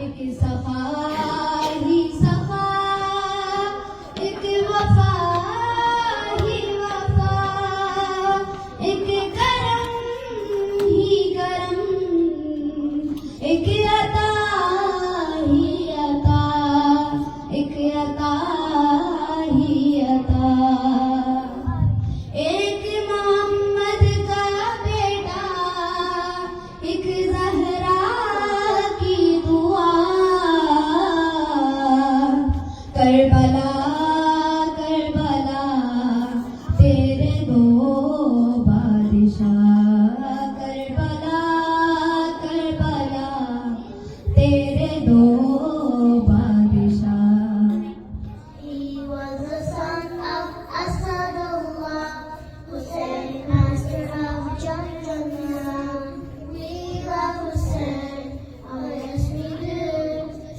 एक सफा ही सफा, एक वफा ही वफा, एक करम ही करम, एक अता ही अता, एक अता ही अता। एक मोहम्मद का बेटा, एक ज़हरा की दुआ, करबला करबला तेरे दो बादशाह, करबला करबला तेरे दो बादशाह। He was the son of Asadullah, Hussein, master of Jannah. We love Hussein, oh yes we do.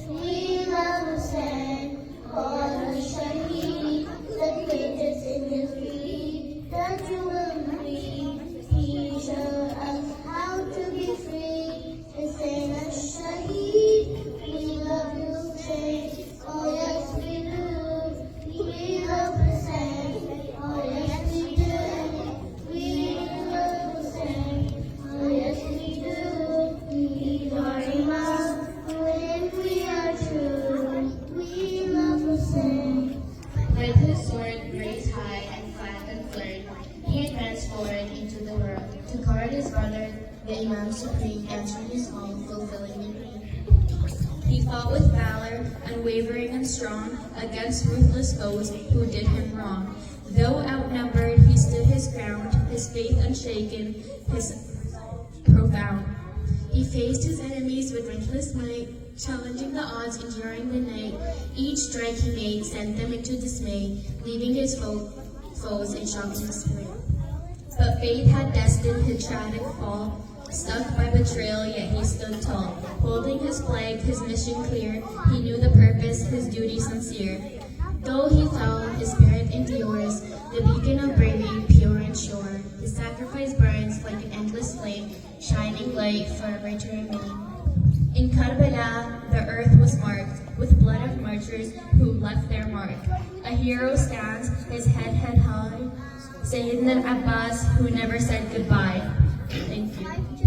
We love Hussein, oh the Shaheed, the greatest in history. That you will read, he showed us how to be free. Hussein al-Shaheed, we love you Hussein, oh yes we do. We love Hussein, oh yes we do. We love Hussein, oh yes we do. He's our Imam, when we are true. We love Hussein. With his sword raised high and flat and flared, he advanced forward into the world to guard his brother, the Imam Supreme, answering his call, fulfilling the creed. He fought with valor, unwavering and strong, against ruthless foes who did him wrong. Though outnumbered, he stood his ground, his faith unshaken, his profound. He faced his enemies with relentless might, challenging the odds, enduring the night. Each strike he made sent them into dismay, leaving his foes in shock and dismay. But fate had destined his tragic fall. Stuck by betrayal, yet he stood tall. Holding his flag, his mission clear, he knew the purpose, his duty sincere. Though he fell, his spirit endures, the beacon of bravery, pure and sure. His sacrifice burns like an endless flame, shining light forever to remain. In Karbala, the earth was marked with blood of martyrs who left their mark. A hero stands, his head held high, Sayyidina Abbas, who never said goodbye. Thank you.